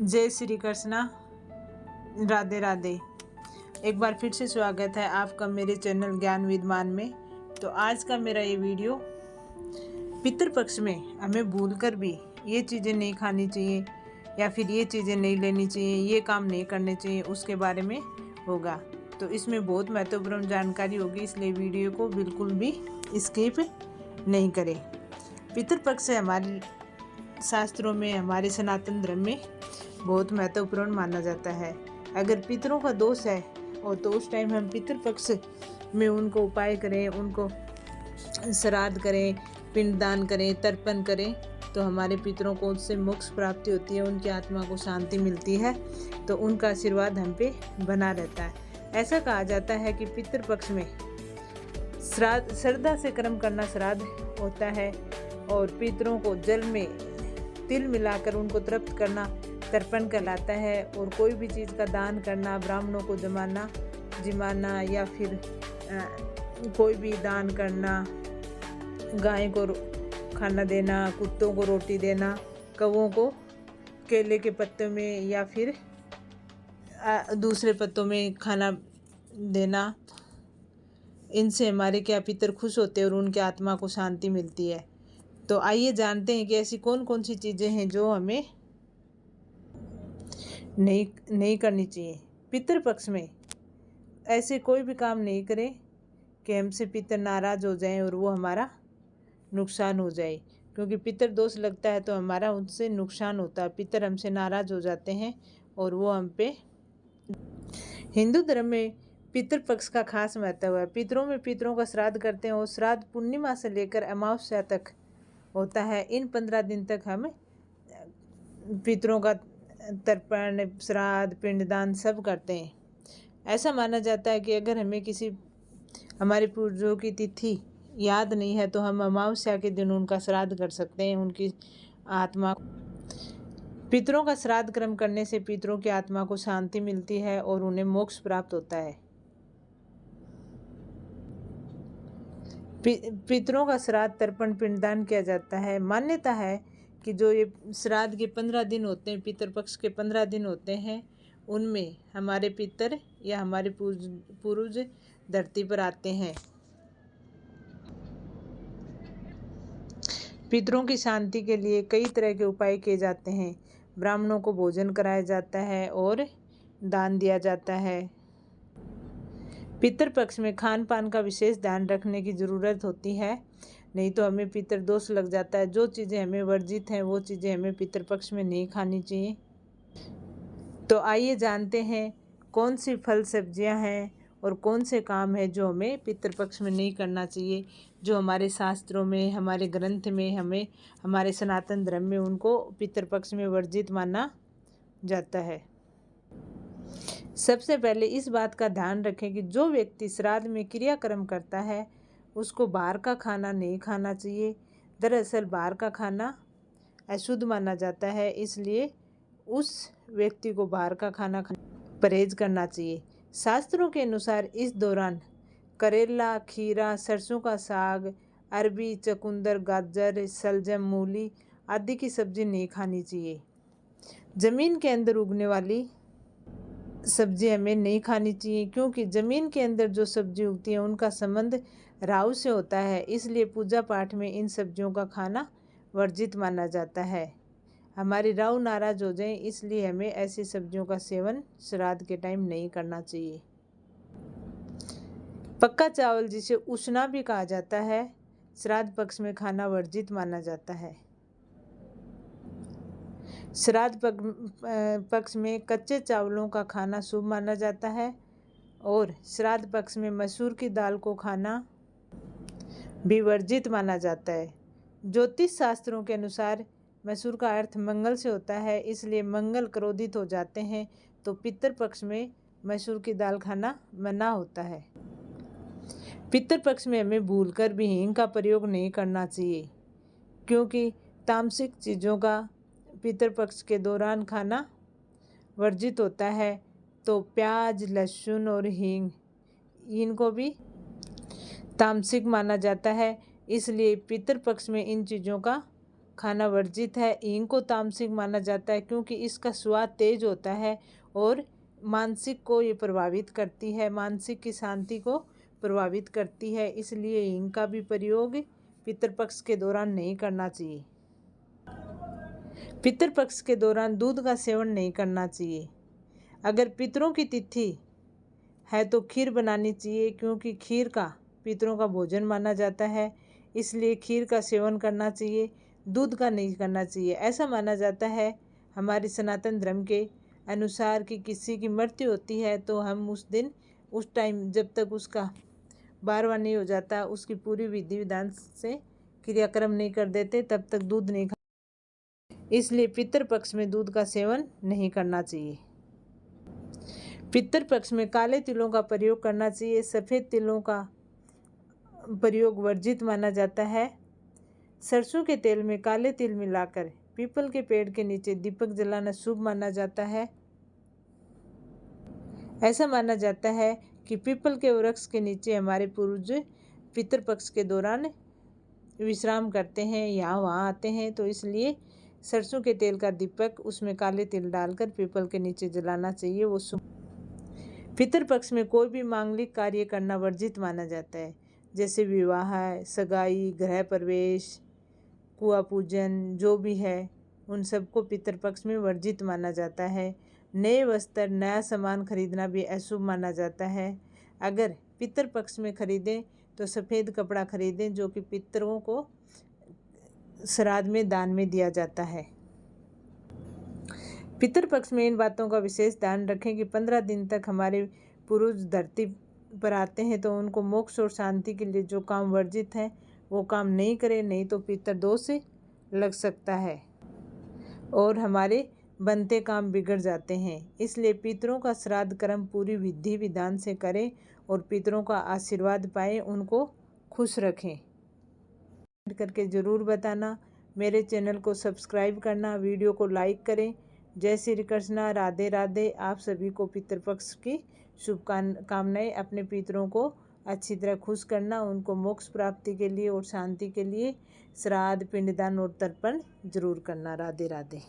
जय श्री कृष्णा। राधे राधे। एक बार फिर से स्वागत है आपका मेरे चैनल ज्ञान विद्वान में। तो आज का मेरा ये वीडियो पितृपक्ष में हमें भूलकर भी ये चीज़ें नहीं खानी चाहिए या फिर ये चीज़ें नहीं लेनी चाहिए, ये काम नहीं करने चाहिए, उसके बारे में होगा। तो इसमें बहुत महत्वपूर्ण जानकारी होगी, इसलिए वीडियो को बिल्कुल भी स्किप नहीं करें। पितृपक्ष से हमारे शास्त्रों में, हमारे सनातन धर्म में बहुत महत्वपूर्ण माना जाता है। अगर पितरों का दोष है और तो उस टाइम हम पितृपक्ष में उनको उपाय करें, उनको श्राद्ध करें, पिंडदान करें, तर्पण करें, तो हमारे पितरों को उससे मोक्ष प्राप्ति होती है, उनकी आत्मा को शांति मिलती है, तो उनका आशीर्वाद हम पे बना रहता है। ऐसा कहा जाता है कि पितृपक्ष में श्राद्ध, श्रद्धा से कर्म करना श्राद्ध होता है, और पितरों को जल में तिल मिलाकर उनको तृप्त करना तर्पण कहलाता है। और कोई भी चीज़ का दान करना, ब्राह्मणों को जिमाना या फिर कोई भी दान करना, गाय को खाना देना, कुत्तों को रोटी देना, कौवों को केले के पत्तों में या फिर दूसरे पत्तों में खाना देना, इनसे हमारे क्या पितर खुश होते हैं और उनके आत्मा को शांति मिलती है। तो आइए जानते हैं कि ऐसी कौन कौन सी चीज़ें हैं जो हमें नहीं करनी चाहिए। पितृपक्ष में ऐसे कोई भी काम नहीं करें कि हमसे पितर नाराज़ हो जाएं और वो हमारा नुकसान हो जाए, क्योंकि पितर दोष लगता है तो हमारा उनसे नुकसान होता है। पितर हमसे नाराज़ हो जाते हैं और वो हम पे। हिंदू धर्म में पितृपक्ष का खास महत्व है। पितरों में पितरों का श्राद्ध करते हैं और श्राद्ध पूर्णिमा से लेकर अमावस्या तक होता है। इन 15 दिन तक हम पितरों का तर्पण, श्राद्ध, पिंडदान सब करते हैं। ऐसा माना जाता है कि अगर हमें किसी हमारे पूर्वजों की तिथि याद नहीं है तो हम अमावस्या के दिन उनका श्राद्ध कर सकते हैं। उनकी आत्मा, पितरों का श्राद्ध कर्म करने से पितरों की आत्मा को शांति मिलती है और उन्हें मोक्ष प्राप्त होता है। पितरों का श्राद्ध, तर्पण, पिंडदान किया जाता है। मान्यता है कि जो ये श्राद्ध के 15 दिन होते हैं, पितृपक्ष के 15 दिन होते हैं, उनमें हमारे पितर या हमारे पूर्वज धरती पर आते हैं। पितरों की शांति के लिए कई तरह के उपाय किए जाते हैं। ब्राह्मणों को भोजन कराया जाता है और दान दिया जाता है। पितृपक्ष में खान पान का विशेष ध्यान रखने की ज़रूरत होती है, नहीं तो हमें पितर दोष लग जाता है। जो चीज़ें हमें वर्जित हैं वो चीज़ें हमें पितृपक्ष में नहीं खानी चाहिए। तो आइए जानते हैं कौन सी फल सब्जियां हैं और कौन से काम हैं जो हमें पितृपक्ष में नहीं करना चाहिए, जो हमारे शास्त्रों में, हमारे ग्रंथ में, हमारे सनातन धर्म में उनको पितृपक्ष में वर्जित माना जाता है। सबसे पहले इस बात का ध्यान रखें कि जो व्यक्ति श्राद्ध में क्रियाक्रम करता है उसको बाहर का खाना नहीं खाना चाहिए। दरअसल बाहर का खाना अशुद्ध माना जाता है, इसलिए उस व्यक्ति को बाहर का खाना परहेज करना चाहिए। शास्त्रों के अनुसार इस दौरान करेला, खीरा, सरसों का साग, अरबी, चकुंदर, गाजर, शलजम, मूली आदि की सब्जी नहीं खानी चाहिए। जमीन के अंदर उगने वाली सब्जी हमें नहीं खानी चाहिए, क्योंकि ज़मीन के अंदर जो सब्जी उगती है उनका संबंध राहु से होता है, इसलिए पूजा पाठ में इन सब्जियों का खाना वर्जित माना जाता है। हमारी राहु नाराज हो जाए, इसलिए हमें ऐसी सब्जियों का सेवन श्राद्ध के टाइम नहीं करना चाहिए। पक्का चावल, जिसे उसना भी कहा जाता है, श्राद्ध पक्ष में खाना वर्जित माना जाता है। श्राद्ध पक्ष में कच्चे चावलों का खाना शुभ माना जाता है और श्राद्ध पक्ष में मसूर की दाल को खाना भी वर्जित माना जाता है। ज्योतिष शास्त्रों के अनुसार मसूर का अर्थ मंगल से होता है, इसलिए मंगल क्रोधित हो जाते हैं, तो पितृपक्ष में मसूर की दाल खाना मना होता है। पितृपक्ष में हमें भूलकर भी हींग का प्रयोग नहीं करना चाहिए, क्योंकि तामसिक चीज़ों का पितृपक्ष के दौरान खाना वर्जित होता है। तो प्याज, लहसुन और हींग, इनको भी तामसिक माना जाता है, इसलिए पितृपक्ष में इन चीज़ों का खाना वर्जित है। हींग को तामसिक माना जाता है क्योंकि इसका स्वाद तेज होता है और मानसिक को ये प्रभावित करती है, मानसिक की शांति को प्रभावित करती है। इसलिए हींग का भी प्रयोग पितृपक्ष के दौरान नहीं करना चाहिए। पितृपक्ष के दौरान दूध का सेवन नहीं करना चाहिए। अगर पितरों की तिथि है तो खीर बनानी चाहिए क्योंकि खीर का पितरों का भोजन माना जाता है, इसलिए खीर का सेवन करना चाहिए, दूध का नहीं करना चाहिए। ऐसा माना जाता है हमारे सनातन धर्म के अनुसार कि किसी की मृत्यु होती है तो हम उस दिन, उस टाइम जब तक उसका 12वां नहीं हो जाता, उसकी पूरी विधि विधान से क्रियाक्रम नहीं कर देते, तब तक दूध नहीं खा। इसलिए पितृपक्ष में दूध का सेवन नहीं करना चाहिए। पितृपक्ष में काले तिलों का प्रयोग करना चाहिए। सफ़ेद तिलों का प्रयोग वर्जित माना जाता है। सरसों के तेल में काले तिल मिलाकर पीपल के पेड़ के नीचे दीपक जलाना शुभ माना जाता है। ऐसा माना जाता है कि पीपल के वृक्ष के नीचे हमारे पूर्वज पितृपक्ष के दौरान विश्राम करते हैं, यहाँ वहाँ आते हैं, तो इसलिए सरसों के तेल का दीपक उसमें काले तिल डालकर पीपल के नीचे जलाना चाहिए, वो शुभ। पितृपक्ष में कोई भी मांगलिक कार्य करना वर्जित माना जाता है, जैसे विवाह, सगाई, गृह प्रवेश, कुआं पूजन, जो भी है उन सबको पितृपक्ष में वर्जित माना जाता है। नए वस्त्र, नया सामान खरीदना भी अशुभ माना जाता है। अगर पितृपक्ष में खरीदें तो सफ़ेद कपड़ा खरीदें जो कि पितरों को श्राद्ध में दान में दिया जाता है। पितृपक्ष में इन बातों का विशेष ध्यान रखें कि 15 दिन तक हमारे पूर्वज धरती पर आते हैं तो उनको मोक्ष और शांति के लिए जो काम वर्जित है वो काम नहीं करें, नहीं तो पितृदोष लग सकता है और हमारे बनते काम बिगड़ जाते हैं। इसलिए पितरों का श्राद्ध कर्म पूरी विधि विधान से करें और पितरों का आशीर्वाद पाएं, उनको खुश रखें। करके ज़रूर बताना, मेरे चैनल को सब्सक्राइब करना, वीडियो को लाइक करें। जय श्री कृष्णा, राधे राधे। आप सभी को पितृपक्ष की शुभकामनाएं। अपने पितरों को अच्छी तरह खुश करना, उनको मोक्ष प्राप्ति के लिए और शांति के लिए श्राद्ध, पिंडदान और तर्पण जरूर करना। राधे राधे।